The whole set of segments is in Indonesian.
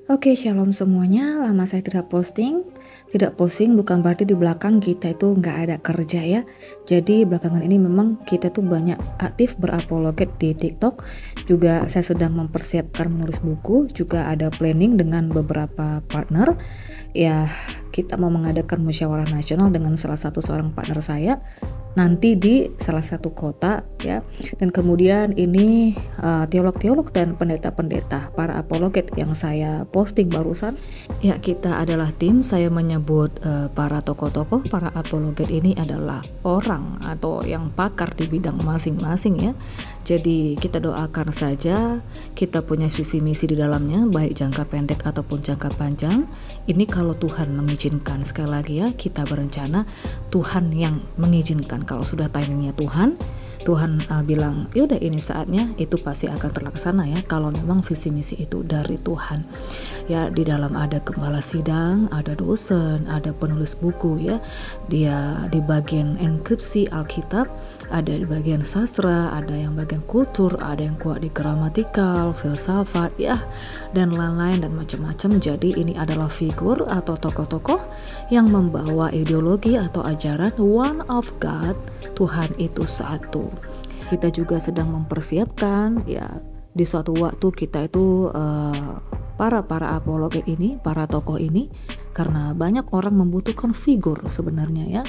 Oke, shalom semuanya. Lama saya tidak posting. Tidak posting bukan berarti di belakang kita itu nggak ada kerja ya. Jadi belakangan ini memang kita tuh banyak aktif berapologet di TikTok. Juga saya sedang mempersiapkan menulis buku. Juga ada planning dengan beberapa partner. Ya, kita mau mengadakan musyawarah nasional dengan salah satu seorang partner saya nanti di salah satu kota ya. Dan kemudian ini teolog-teolog dan pendeta-pendeta para apologet yang saya posting barusan ya, kita adalah tim. Saya menyebut para tokoh-tokoh para apologet ini adalah orang atau yang pakar di bidang masing-masing ya. Jadi kita doakan saja, kita punya visi misi di dalamnya baik jangka pendek ataupun jangka panjang. Ini kalau Tuhan mengizinkan, sekali lagi ya, kita berencana, Tuhan yang mengizinkan. Kalau sudah timingnya Tuhan bilang yaudah ini saatnya, itu pasti akan terlaksana ya, kalau memang visi misi itu dari Tuhan ya. Di dalam ada gembala sidang, ada dosen, ada penulis buku ya, dia di bagian enkripsi Alkitab, ada di bagian sastra, ada yang bagian kultur, ada yang kuat di gramatikal, filsafat ya, dan lain-lain dan macam-macam. Jadi ini adalah figur atau tokoh-tokoh yang membawa ideologi atau ajaran one of God, Tuhan itu satu. Kita juga sedang mempersiapkan ya, di suatu waktu kita itu para apologet ini, para tokoh ini, karena banyak orang membutuhkan figur sebenarnya ya.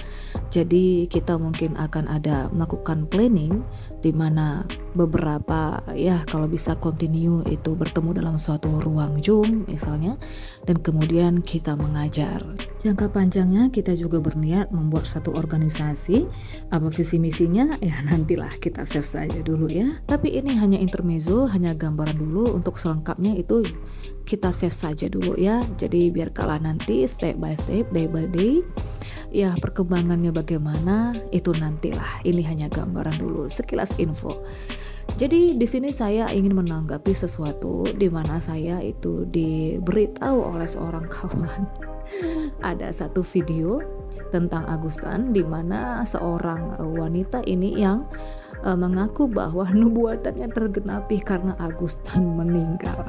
Jadi kita mungkin akan ada melakukan planning di mana beberapa ya, kalau bisa continue itu bertemu dalam suatu ruang Zoom misalnya, dan kemudian kita mengajar. Jangka panjangnya kita juga berniat membuat satu organisasi. Apa visi misinya ya nantilah, kita save saja dulu ya. Tapi ini hanya intermezzo, hanya gambaran dulu. Untuk selengkapnya itu kita save saja dulu ya. Jadi biar kalah nanti step by step, day by day ya, perkembangannya bagaimana itu nantilah. Ini hanya gambaran dulu, sekilas info. Jadi di sini saya ingin menanggapi sesuatu di mana saya itu diberitahu oleh seorang kawan. Ada satu video tentang Agustan di mana seorang wanita ini yang mengaku bahwa nubuatannya tergenapi karena Agustan meninggal.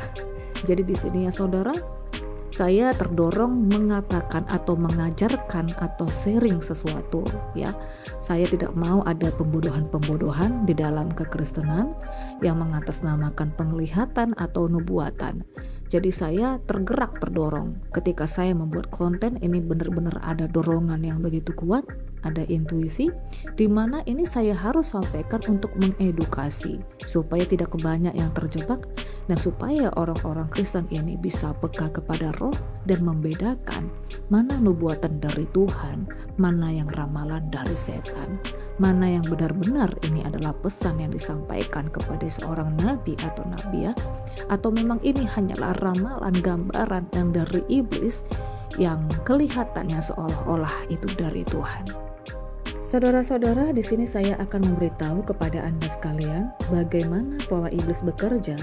Jadi di sini ya saudara, saya terdorong mengatakan atau mengajarkan atau sharing sesuatu ya. Saya tidak mau ada pembodohan-pembodohan di dalam kekristenan yang mengatasnamakan penglihatan atau nubuatan. Jadi saya terdorong ketika saya membuat konten ini, benar-benar ada dorongan yang begitu kuat, ada intuisi di mana ini saya harus sampaikan untuk mengedukasi supaya tidak banyak yang terjebak, dan supaya orang-orang Kristen ini bisa peka kepada roh dan membedakan mana nubuatan dari Tuhan, mana yang ramalan dari setan, mana yang benar-benar ini adalah pesan yang disampaikan kepada seorang nabi atau nabiah, atau memang ini hanyalah ramalan gambaran yang dari iblis yang kelihatannya seolah-olah itu dari Tuhan. Saudara-saudara, di sini saya akan memberitahu kepada Anda sekalian bagaimana pola iblis bekerja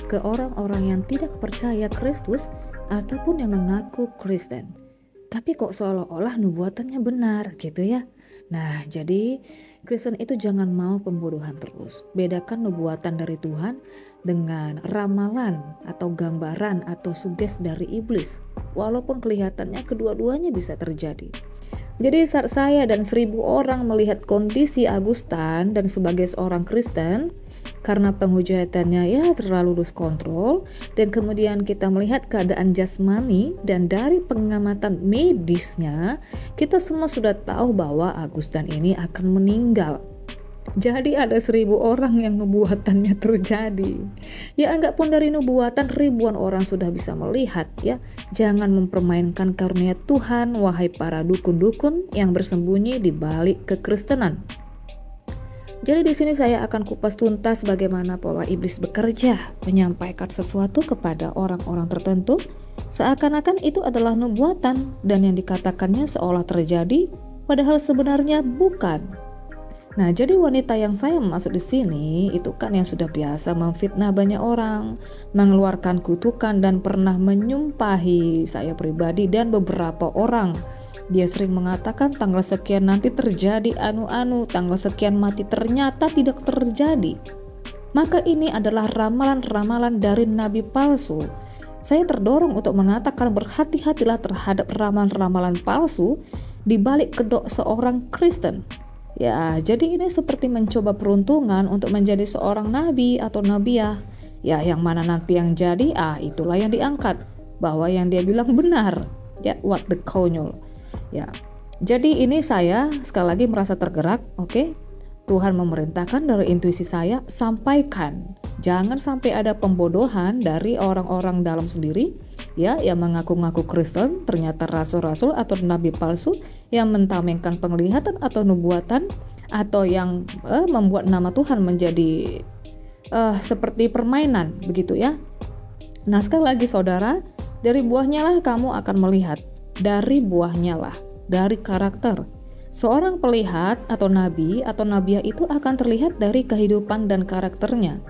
ke orang-orang yang tidak percaya Kristus ataupun yang mengaku Kristen. Tapi kok seolah-olah nubuatannya benar gitu ya. Nah, jadi Kristen itu jangan mau pembodohan terus. Bedakan nubuatan dari Tuhan dengan ramalan atau gambaran atau suges dari iblis. Walaupun kelihatannya kedua-duanya bisa terjadi. Jadi saat saya dan 1000 orang melihat kondisi Agustan dan sebagai seorang Kristen, karena penghujatannya ya terlalu lose kontrol, dan kemudian kita melihat keadaan jasmani dan dari pengamatan medisnya, kita semua sudah tahu bahwa Agustan ini akan meninggal. Jadi ada 1000 orang yang nubuatannya terjadi. Ya anggap pun dari nubuatan ribuan orang sudah bisa melihat ya. Jangan mempermainkan karunia Tuhan, wahai para dukun-dukun yang bersembunyi di balik kekristenan. Jadi di sini saya akan kupas tuntas bagaimana pola iblis bekerja, menyampaikan sesuatu kepada orang-orang tertentu seakan-akan itu adalah nubuatan dan yang dikatakannya seolah terjadi, padahal sebenarnya bukan. Nah, jadi wanita yang saya maksud di sini itu kan yang sudah biasa memfitnah banyak orang, mengeluarkan kutukan dan pernah menyumpahi saya pribadi dan beberapa orang. Dia sering mengatakan tanggal sekian nanti terjadi anu-anu, tanggal sekian mati, ternyata tidak terjadi. Maka ini adalah ramalan-ramalan dari nabi palsu Saya terdorong untuk mengatakan berhati-hatilah terhadap ramalan-ramalan palsu di balik kedok seorang Kristen. Ya, jadi ini seperti mencoba peruntungan untuk menjadi seorang nabi atau nabiah. Ya, yang mana nanti yang jadi, itulah yang diangkat. Bahwa yang dia bilang benar. Ya, what the konyol. Ya, jadi ini saya sekali lagi merasa tergerak, oke? Tuhan memerintahkan dari intuisi saya, sampaikan. Jangan sampai ada pembodohan dari orang-orang dalam sendiri ya yang mengaku-ngaku Kristen, ternyata rasul-rasul atau nabi palsu yang mentamengkan penglihatan atau nubuatan atau yang membuat nama Tuhan menjadi seperti permainan begitu ya. Nah, sekali lagi saudara, dari buahnya lah kamu akan melihat, dari buahnya lah, dari karakter. Seorang pelihat atau nabi atau nabiah itu akan terlihat dari kehidupan dan karakternya.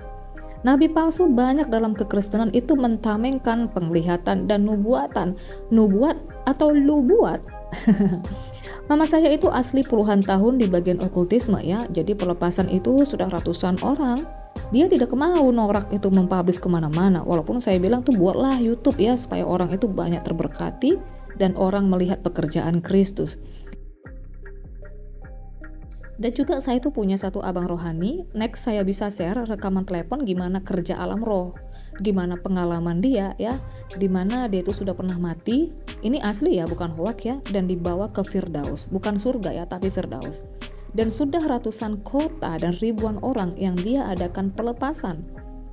Nabi palsu banyak dalam kekristenan itu mentamengkan penglihatan dan nubuatan. Nubuat atau lubuat. Mama saya itu asli puluhan tahun di bagian okultisme ya. Jadi pelepasan itu sudah ratusan orang. Dia tidak mau norak itu mempublish kemana-mana. Walaupun saya bilang tuh buatlah YouTube ya supaya orang itu banyak terberkati dan orang melihat pekerjaan Kristus. Dan juga saya tuh punya satu abang rohani, next saya bisa share rekaman telepon gimana kerja alam roh, gimana pengalaman dia ya, dimana dia itu sudah pernah mati, ini asli ya bukan hoax ya, dan dibawa ke Firdaus, bukan surga ya tapi Firdaus. Dan sudah ratusan kota dan ribuan orang yang dia adakan pelepasan.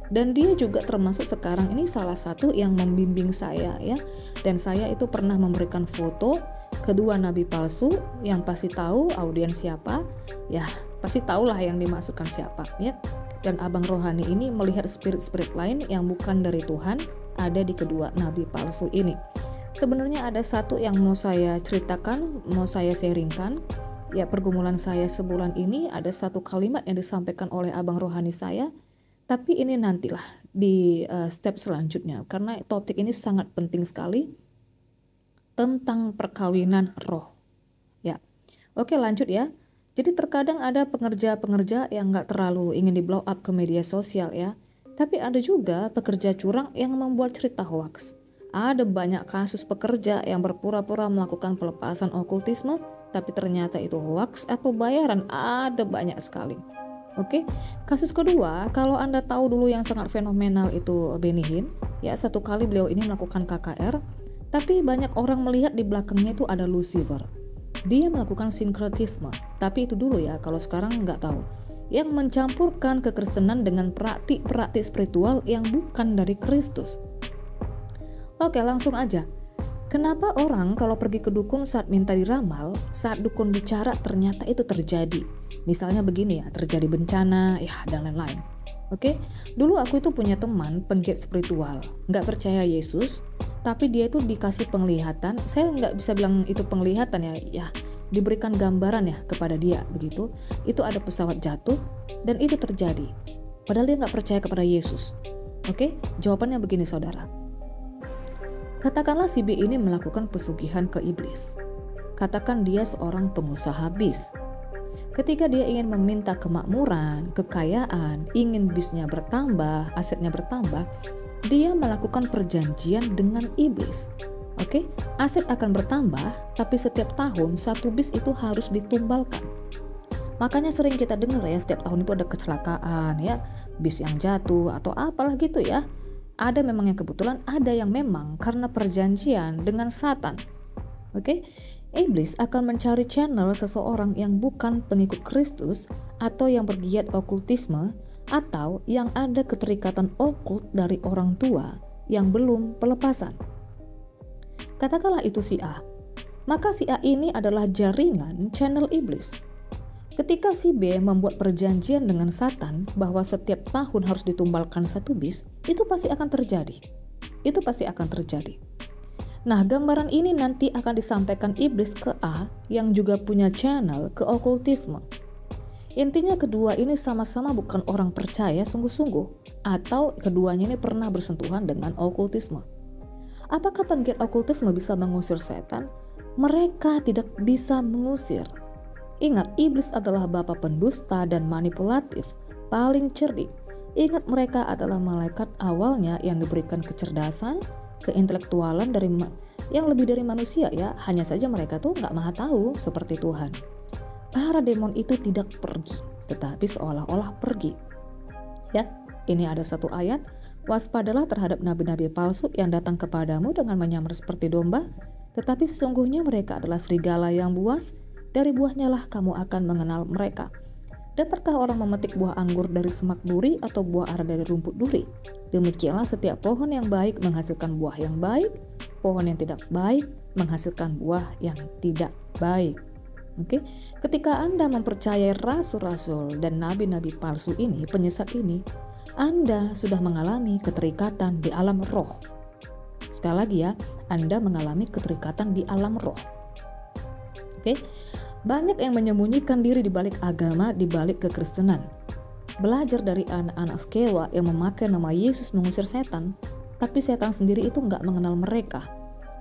Dan dia juga termasuk sekarang ini salah satu yang membimbing saya ya, dan saya itu pernah memberikan foto kedua nabi palsu yang pasti tahu audiens siapa ya, pasti tahulah yang dimaksudkan siapa ya. Dan abang rohani ini melihat spirit-spirit lain yang bukan dari Tuhan ada di kedua nabi palsu ini. Sebenarnya ada satu yang mau saya ceritakan, mau saya sharingkan ya, pergumulan saya sebulan ini. Ada satu kalimat yang disampaikan oleh abang rohani saya, tapi ini nantilah di step selanjutnya karena topik ini sangat penting sekali tentang perkawinan roh ya. Oke, lanjut ya. Jadi terkadang ada pengerja-pengerja yang nggak terlalu ingin di blow up ke media sosial ya, tapi ada juga pekerja curang yang membuat cerita hoax. Ada banyak kasus pekerja yang berpura-pura melakukan pelepasan okultisme tapi ternyata itu hoax atau bayaran, ada banyak sekali. Oke, kasus kedua, kalau Anda tahu dulu yang sangat fenomenal itu Benny Hinn ya, satu kali beliau ini melakukan KKR tapi banyak orang melihat di belakangnya itu ada Lucifer. Dia melakukan sinkretisme, tapi itu dulu ya, kalau sekarang nggak tahu. Yang mencampurkan kekristenan dengan praktik-praktik spiritual yang bukan dari Kristus. Oke, langsung aja. Kenapa orang kalau pergi ke dukun saat minta diramal, saat dukun bicara ternyata itu terjadi? Misalnya begini ya, terjadi bencana, ya dan lain-lain. Oke, dulu aku itu punya teman penggiat spiritual, nggak percaya Yesus, tapi dia itu dikasih penglihatan. Saya nggak bisa bilang itu penglihatan ya, diberikan gambaran ya kepada dia begitu. Itu ada pesawat jatuh dan itu terjadi. Padahal dia nggak percaya kepada Yesus. Oke, jawabannya begini saudara. Katakanlah si B ini melakukan pesugihan ke iblis. Katakan dia seorang pengusaha bis. Ketika dia ingin meminta kemakmuran, kekayaan, ingin bisnya bertambah, asetnya bertambah, dia melakukan perjanjian dengan iblis. Oke, aset akan bertambah, tapi setiap tahun satu bis itu harus ditumbalkan. Makanya sering kita dengar ya, setiap tahun itu ada kecelakaan ya, bis yang jatuh atau apalah gitu ya. Ada memang yang kebetulan, ada yang memang karena perjanjian dengan Satan. Oke, iblis akan mencari channel seseorang yang bukan pengikut Kristus atau yang bergiat okultisme, atau yang ada keterikatan okult dari orang tua yang belum pelepasan. Katakanlah itu si A, maka si A ini adalah jaringan channel iblis. Ketika si B membuat perjanjian dengan Satan bahwa setiap tahun harus ditumbalkan satu bis, itu pasti akan terjadi. Itu pasti akan terjadi. Nah, gambaran ini nanti akan disampaikan iblis ke A yang juga punya channel ke okultisme. Intinya kedua ini sama-sama bukan orang percaya sungguh-sungguh, atau keduanya ini pernah bersentuhan dengan okultisme. Apakah penggiat okultisme bisa mengusir setan? Mereka tidak bisa mengusir. Ingat, iblis adalah bapa pendusta dan manipulatif, paling cerdik. Ingat, mereka adalah malaikat awalnya yang diberikan kecerdasan, keintelektualan yang lebih dari manusia ya. Hanya saja mereka tuh nggak maha tahu seperti Tuhan. Para demon itu tidak pergi, tetapi seolah-olah pergi. Ya, ini ada satu ayat, waspadalah terhadap nabi-nabi palsu yang datang kepadamu dengan menyamar seperti domba, tetapi sesungguhnya mereka adalah serigala yang buas, dari buahnya lah kamu akan mengenal mereka. Dapatkah orang memetik buah anggur dari semak duri atau buah ara dari rumput duri? Demikianlah setiap pohon yang baik menghasilkan buah yang baik, pohon yang tidak baik menghasilkan buah yang tidak baik. Oke, ketika Anda mempercayai rasul-rasul dan nabi-nabi palsu ini, penyesat ini, Anda sudah mengalami keterikatan di alam roh. Sekali lagi ya, Anda mengalami keterikatan di alam roh. Oke, banyak yang menyembunyikan diri di balik agama, di balik kekristenan. Belajar dari anak-anak Skewa yang memakai nama Yesus mengusir setan, tapi setan sendiri itu nggak mengenal mereka.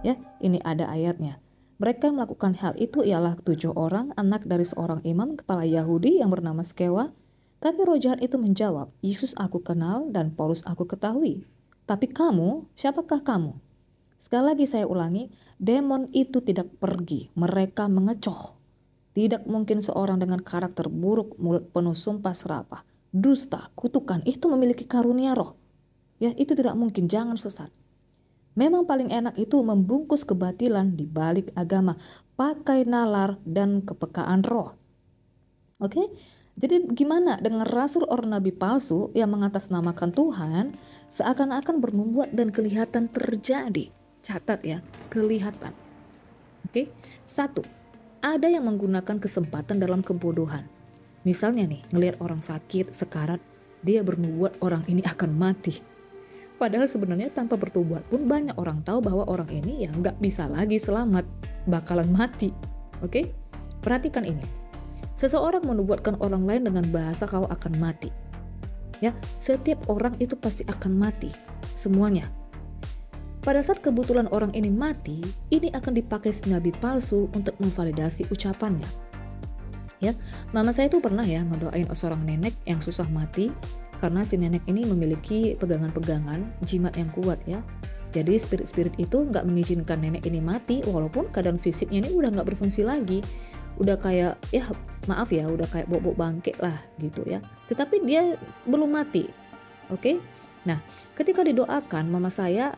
Ya, ini ada ayatnya. Mereka melakukan hal itu ialah 7 orang anak dari seorang imam kepala Yahudi yang bernama Skewa. Tapi roh jahat itu menjawab, Yesus aku kenal dan Paulus aku ketahui. Tapi kamu, siapakah kamu? Sekali lagi saya ulangi, demon itu tidak pergi, mereka mengecoh. Tidak mungkin seorang dengan karakter buruk, mulut penuh sumpah serapah, dusta, kutukan, itu memiliki karunia roh. Ya, itu tidak mungkin, jangan sesat. Memang paling enak itu membungkus kebatilan di balik agama, pakai nalar dan kepekaan roh. Oke? Jadi gimana dengan rasul orang nabi palsu yang mengatasnamakan Tuhan seakan-akan bernubuat dan kelihatan terjadi. Catat ya, kelihatan. Oke? 1. Ada yang menggunakan kesempatan dalam kebodohan. Misalnya nih, ngelihat orang sakit, sekarat, dia bernubuat orang ini akan mati. Padahal sebenarnya tanpa bernubuat pun banyak orang tahu bahwa orang ini ya nggak bisa lagi selamat, bakalan mati. Oke? Perhatikan ini. Seseorang menubuatkan orang lain dengan bahasa kau akan mati. Ya, setiap orang itu pasti akan mati, semuanya. Pada saat kebetulan orang ini mati, ini akan dipakai si nabi palsu untuk memvalidasi ucapannya. Ya, mama saya tuh pernah ya ngedoain seorang nenek yang susah mati karena si nenek ini memiliki pegangan-pegangan jimat yang kuat ya. Jadi spirit-spirit itu nggak mengizinkan nenek ini mati walaupun keadaan fisiknya ini udah nggak berfungsi lagi. Udah kayak ya maaf ya udah kayak bobok bangkit lah gitu ya. Tetapi dia belum mati. Oke? Nah, ketika didoakan mama saya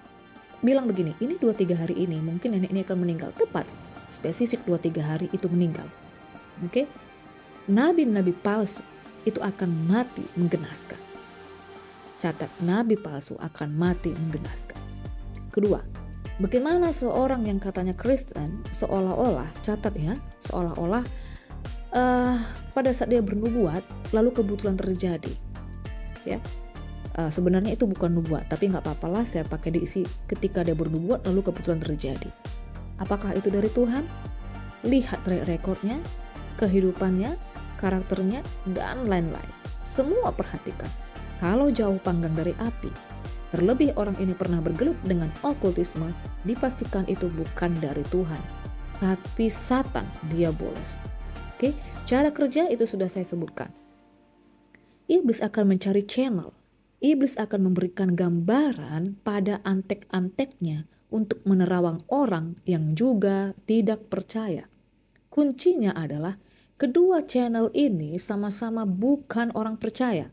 bilang begini, ini 2-3 hari ini mungkin nenek ini akan meninggal. Tepat, spesifik 2-3 hari itu meninggal. Oke? Nabi-nabi palsu itu akan mati menggenaskan. Catat, nabi palsu akan mati menggenaskan. Kedua, bagaimana seorang yang katanya Kristen seolah-olah, catat ya, seolah-olah pada saat dia bernubuat lalu kebetulan terjadi. Ya, sebenarnya itu bukan nubuat, tapi nggak apa-apalah saya pakai diisi ketika dia bernubuat lalu kebetulan terjadi. Apakah itu dari Tuhan? Lihat track recordnya, kehidupannya, karakternya, dan lain-lain. Semua perhatikan. Kalau jauh panggang dari api, terlebih orang ini pernah bergelut dengan okultisme, dipastikan itu bukan dari Tuhan, tapi Satan, diabolos. Oke, cara kerja itu sudah saya sebutkan. Iblis akan mencari channel. Iblis akan memberikan gambaran pada antek-anteknya untuk menerawang orang yang juga tidak percaya. Kuncinya adalah kedua channel ini sama-sama bukan orang percaya.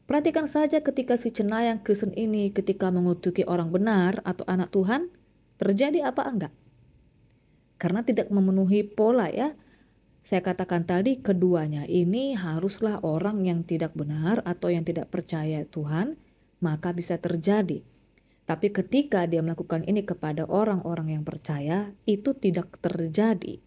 Perhatikan saja ketika si cenayang Kristen ini ketika mengutuki orang benar atau anak Tuhan, terjadi apa enggak? Karena tidak memenuhi pola ya. Saya katakan tadi keduanya ini haruslah orang yang tidak benar atau yang tidak percaya Tuhan, maka bisa terjadi. Tapi ketika dia melakukan ini kepada orang-orang yang percaya, itu tidak terjadi.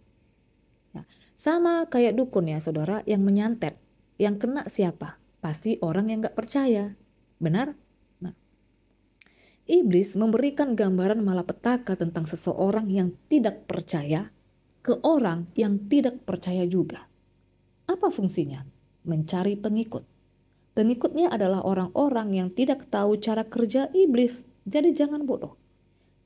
Ya, sama kayak dukun ya saudara yang menyantet, yang kena siapa? Pasti orang yang gak percaya, benar? Nah, iblis memberikan gambaran malapetaka tentang seseorang yang tidak percaya ke orang yang tidak percaya juga. Apa fungsinya? Mencari pengikut. Pengikutnya adalah orang-orang yang tidak tahu cara kerja iblis, jadi jangan bodoh.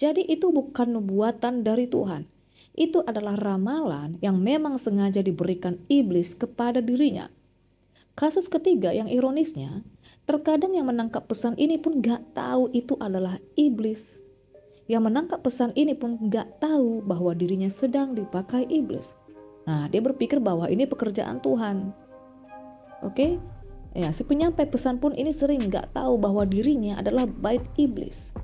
Jadi itu bukan nubuatan dari Tuhan. Itu adalah ramalan yang memang sengaja diberikan iblis kepada dirinya. Kasus ketiga yang ironisnya, terkadang yang menangkap pesan ini pun gak tahu itu adalah iblis. yang menangkap pesan ini pun nggak tahu bahwa dirinya sedang dipakai iblis. Nah, dia berpikir bahwa ini pekerjaan Tuhan. Oke? Ya, si penyampai pesan pun ini sering nggak tahu bahwa dirinya adalah bait iblis.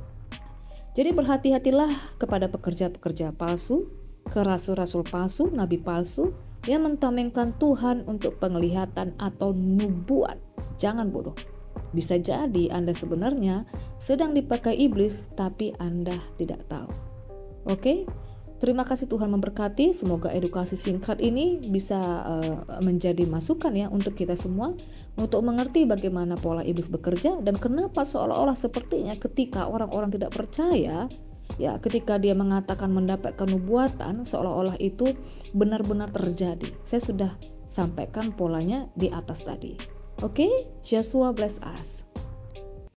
Jadi berhati-hatilah kepada pekerja-pekerja palsu, ke rasul-rasul palsu, nabi palsu yang mentamengkan Tuhan untuk penglihatan atau nubuat. Jangan bodoh. Bisa jadi Anda sebenarnya sedang dipakai iblis tapi Anda tidak tahu. Oke? Terima kasih, Tuhan memberkati. Semoga edukasi singkat ini bisa menjadi masukan ya untuk kita semua untuk mengerti bagaimana pola iblis bekerja dan kenapa seolah-olah sepertinya ketika orang-orang tidak percaya, ya ketika dia mengatakan mendapatkan nubuatan seolah-olah itu benar-benar terjadi. Saya sudah sampaikan polanya di atas tadi. Oke, Joshua bless us.